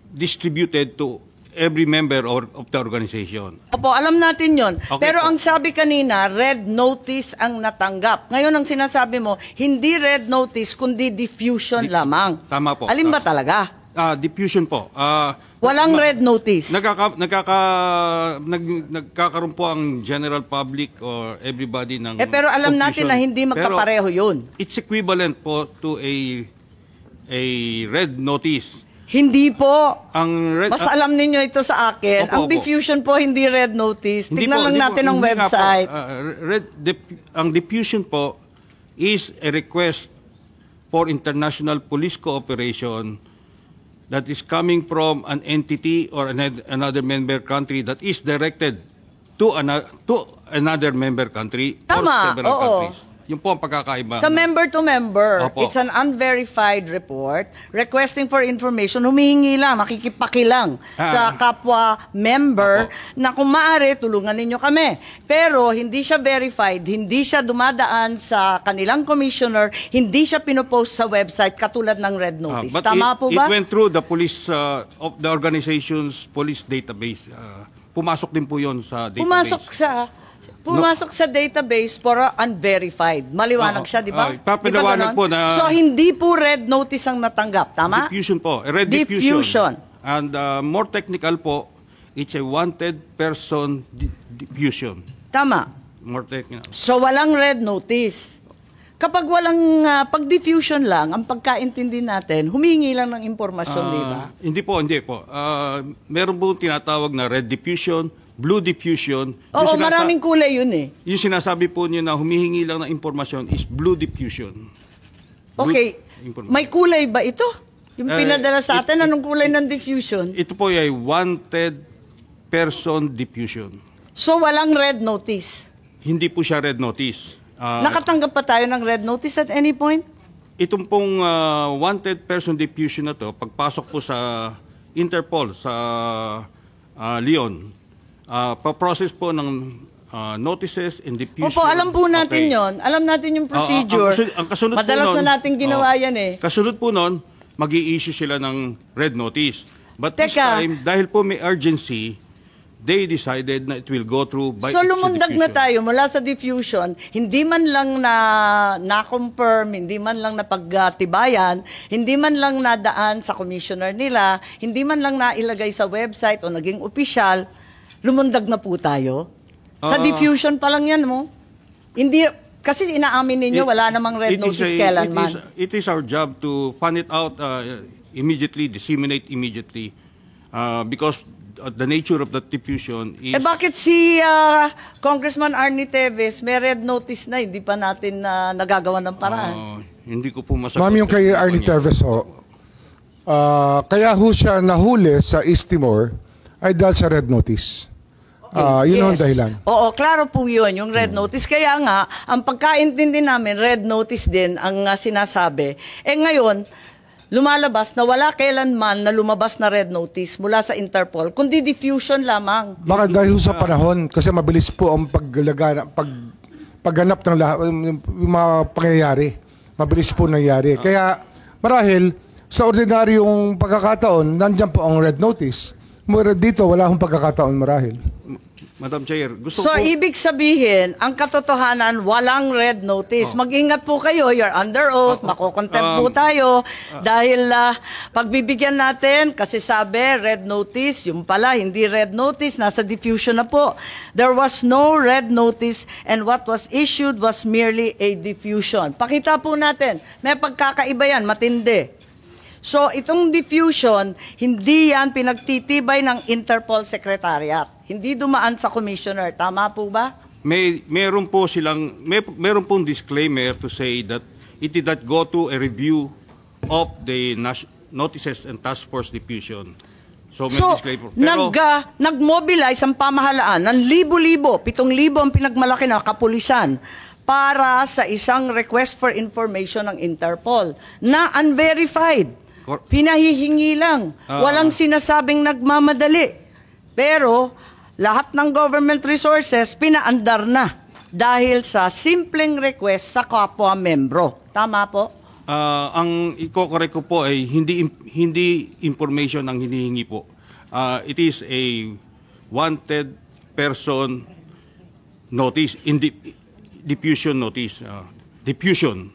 distributed to every member of the organization. Opo, alam natin yon. Okay Pero po. ang sabi kanina, red notice ang natanggap. Ngayon ang sinasabi mo, hindi red notice kundi diffusion lamang. Tama po. Alin ba talaga? Diffusion po. Walang red notice. Nagkakaroon po ang general public or everybody ng Pero alam natin confusion. na hindi magkapareho yun. It's equivalent po to a red notice. Hindi po. Ang red, Mas alam ninyo ito sa akin. Opo, Ang opo. diffusion po hindi red notice. Hindi Tignan po, lang hindi po, natin ang hindi nga po. website. Ang diffusion po is a request for international police cooperation that is coming from an entity or another member country that is directed to another member country or Tama, several oo. countries. Yun po ang pagkakaiba. Sa member to member, Opo. it's an unverified report requesting for information. Humihingi lang, makikipakilang sa kapwa member na kung maaari, tulungan ninyo kami. Pero hindi siya verified, hindi siya dumadaan sa kanilang commissioner, hindi siya pinopost sa website katulad ng red notice. But Tama po ba? It went through the police of the organization's police database. Pumasok din po yon sa database. Pumasok sa database for unverified. Maliwanag siya, di ba? Papaliwanag po na... So, hindi po red notice ang natanggap, tama? Diffusion po. Red Diffusion. And more technical po, it's a wanted person diffusion. Tama. More technical. So, walang red notice. Kapag walang pag-diffusion lang, ang pagkaintindi natin, humingi lang ng impormasyon, di ba? Hindi po. Meron po tinatawag na red diffusion, blue diffusion. Oo, maraming kulay yun eh. Yung sinasabi po niyo na humihingi lang ng impormasyon is blue diffusion. Okay, may kulay ba ito? Yung pinadala sa atin, anong kulay ng diffusion? Ito po ay wanted person diffusion. So, walang red notice. Hindi po siya red notice. Nakatanggap pa tayo ng red notice at any point? Itong pong wanted person diffusion na to, pagpasok po sa Interpol, sa Leon, pa-process po ng notices and diffusion. Opo, alam po natin yon. Alam natin yung procedure. Ang kasunod Madalas po nun, na natin ginawa yan eh. Kasunod po nun, mag-i-issue sila ng red notice. But this Teka. time, dahil po may urgency, they decided na it will go through by So lumundag na diffusion. tayo mula sa diffusion, hindi man lang na-confirm, hindi man lang napagtibayan, hindi man lang nadaan sa commissioner nila, hindi man lang nailagay sa website o naging opisyal, lumundag na po tayo. Sa diffusion pa lang yan mo. Hindi, kasi inaamin ninyo, wala namang red notice kailanman. It is our job to find it out immediately, disseminate immediately, because the nature of the diffusion is... Bakit si Congressman Arnie Teves may red notice na, hindi pa natin nagagawa ng paraan? Hindi ko po masagot. Ma'am, yung kay Arnie Teves, kaya ho siya nahuli sa East Timor ay dahil sa red notice. Yun ang dahilan. Oo, klaro po yun, yung red notice. Kaya nga, ang pagkaintindi namin, red notice din ang sinasabi. Ngayon, lumalabas na wala kailanman na lumabas na red notice mula sa Interpol, kundi diffusion lamang. Baka dahil sa panahon, kasi mabilis po ang pagganap ng yung mga pangyayari. Mabilis po nangyayari. Kaya marahil, sa ordinaryong pagkakataon, nandiyan po ang red notice. Dito, wala akong pagkakataon marahil. Madam Chair, gusto So, ko... ibig sabihin, ang katotohanan, walang red notice. Mag-ingat po kayo, you're under oath, makukontempt po tayo. Dahil pagbibigyan natin, kasi sabi, red notice, yung pala, hindi red notice, nasa diffusion na po. There was no red notice and what was issued was merely a diffusion. Pakita po natin, may pagkakaiba yan, matindi. So, itong diffusion, hindi yan pinagtitibay ng Interpol Secretariat. Hindi dumaan sa Commissioner. Tama po ba? Meron pong disclaimer to say that it did not go to a review of the notices and task force diffusion. So, may disclaimer. Pero, nag-mobilize ang pamahalaan ng libo-libo, 7,000 ang pinagmalaki na kapulisan para sa isang request for information ng Interpol na unverified. Pinahihingi lang. Walang sinasabing nagmamadali. Pero lahat ng government resources pinaandar na dahil sa simpleng request sa kapwa membro. Tama po? ang iko-correct ko po ay hindi information ang hinihingi po. It is a wanted person notice, diffusion notice. Diffusion.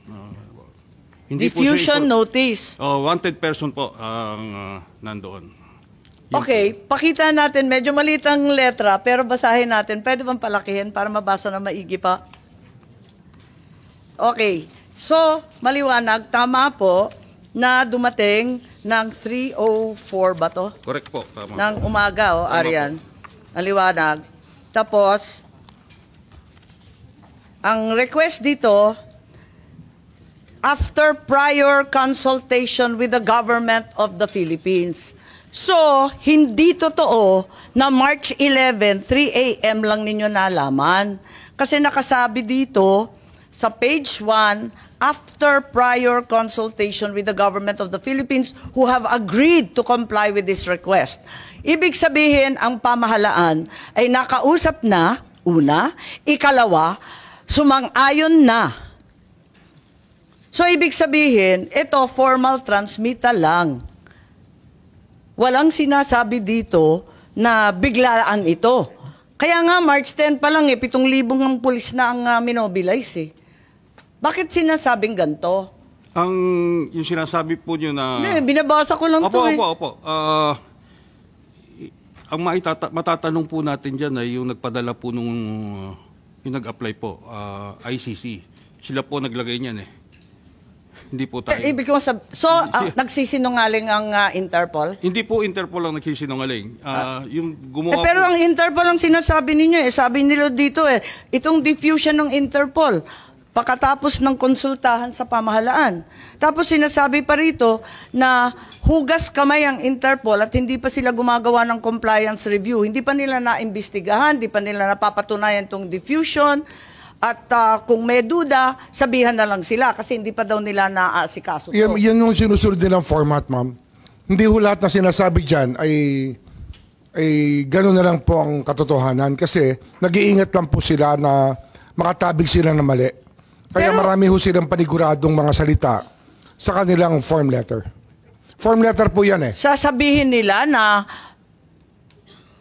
Diffusion notice. Wanted person po ang nandoon. Okay, pakita natin. Medyo maliit ang letra, pero basahin natin. Pwede bang palakihin para mabasa na maigi pa? Okay. So, maliwanag, tama po na dumating ng 3:04 ba to? Correct po. Tama. Ng umaga, Arian. Ang liwanag. Tapos, ang request dito, after prior consultation with the government of the Philippines. So, hindi totoo na March 11, 3 a.m. lang ninyo nalaman. Kasi nakasabi dito sa page 1, after prior consultation with the government of the Philippines who have agreed to comply with this request. Ibig sabihin, ang pamahalaan ay nakausap na, una, ikalawa, sumang-ayon na. So, ibig sabihin, ito formal transmittal lang. Walang sinasabi dito na biglaan ito. Kaya nga, March 10 pa lang, 7,000 ng pulis na ang minobilize eh. Bakit sinasabing ganito? Yung sinasabi po nyo na... Hindi, binabasa ko lang ito eh. Opo. Ang matatanong po natin dyan ay yung nagpadala po yung nag-apply po, ICC. Sila po naglagay niyan eh. Hindi po tayo. Ibig ko nagsisinungaling ang Interpol? Hindi po Interpol ang nagsisinungaling. Yung gumawa pero po, ang Interpol ang sinasabi ninyo eh. Sabi nila dito eh, itong diffusion ng Interpol, pagkatapos ng konsultahan sa pamahalaan. Tapos sinasabi pa rito na hugas kamay ang Interpol at hindi pa sila gumagawa ng compliance review. Hindi pa nila naimbestigahan, hindi pa nila napapatunayan itong diffusion. At kung may duda, sabihan na lang sila kasi hindi pa daw nila naaasikaso. Yan yung sinusunod nilang format, ma'am. Hindi ho lahat na sinasabi dyan ay gano'n na lang po ang katotohanan kasi nag-iingat lang po sila na makatabig sila na mali. Kaya marami ho silang paniguradong mga salita sa kanilang form letter. Form letter po yan eh. Sasabihin nila na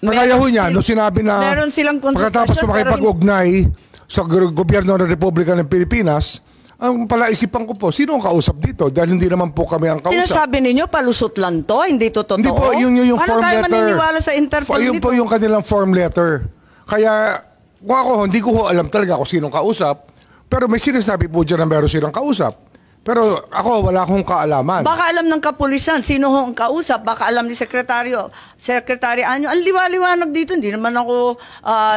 Kagaya ho niya, nung sinabi na meron silang pagkatapos makipag-ugnay sa gobyerno ng Republika ng Pilipinas, ang palaisipan ko po, sino ang kausap dito? Dahil hindi naman po kami ang kausap. Sinasabi ninyo, palusot lang to, hindi to totoo? Hindi po, yung paano form tayo letter. maniniwala sa Interpol Yun dito? po yung kanilang form letter. Kaya, hindi ko alam talaga kung sinong kausap, pero may sinasabi po dyan na meron silang kausap. Pero ako, wala akong kaalaman. Baka alam ng kapulisan, sino ho ang kausap, baka alam ni Secretary Anyo. Ang liwa-liwanag dito, hindi naman ako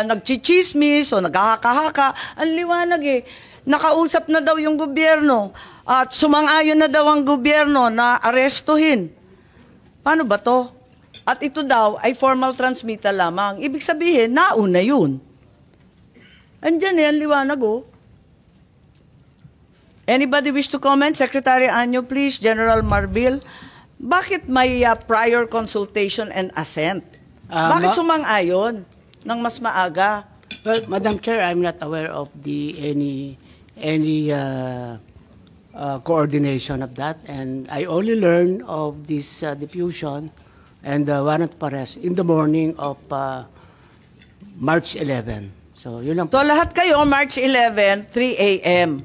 nagchichismis o naghahaka-haka. Ang liwanag eh. Nakausap na daw yung gobyerno at sumang-ayon na daw ang gobyerno na arestuhin. Paano ba to? At ito daw ay formal transmittal lamang. Ibig sabihin, nauna yun. Andyan eh, ang liwanag oh. Anybody wish to comment? Secretary Anyo, please. General Marbil. Bakit may prior consultation and assent? Bakit sumang-ayon ng mas maaga? Well, Madam Chair, I'm not aware of any coordination of that, and I only learned of this diffusion and warrant for arrest in the morning of March 11. So, yun lang po. So lahat kayo, March 11, 3 a.m.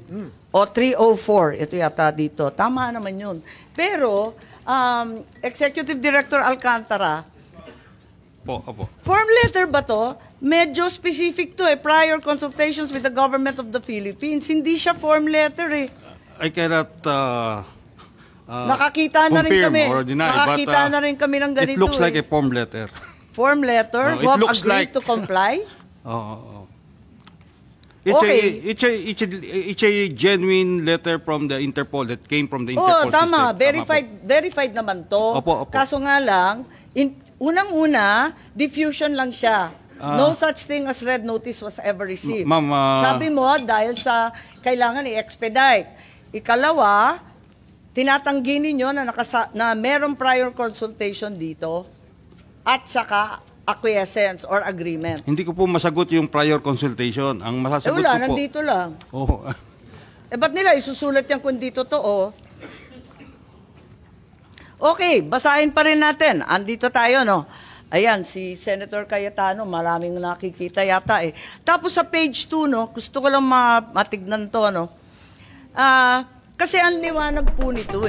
O 3:04. Ito yata dito. Tama naman yun. Pero, Executive Director Alcantara, Opo. form letter ba to? Medyo specific to prior consultations with the government of the Philippines. Hindi siya form letter I cannot Nakakita na rin confirm kami. or deny, Nakakita but, na rin kami ng ganito. it looks like a form letter. Form letter? It Who have looks agreed like- to comply? Okay. Okay. It's a genuine letter from the Interpol that came from the Oo, Interpol tama. system. Verified naman to. Opo. Kaso nga lang, unang-una, diffusion lang siya. No such thing as red notice was ever received. Ma'am, Sabi mo, dahil sa kailangan i-expedite. Ikalawa, tinatanggi ninyo na merong prior consultation dito at saka acquiescence or agreement. Hindi ko po masagot yung prior consultation. Ang masasagot Wala, ko po... nandito lang. Oh, Ba't nila isusulat yan kung dito to, Okay, basahin pa rin natin. Andito tayo, no? Ayan, si Senator Cayetano, maraming nakikita yata Tapos sa page 2, no? Gusto ko lang matignan to, no? Kasi ang liwanag po nito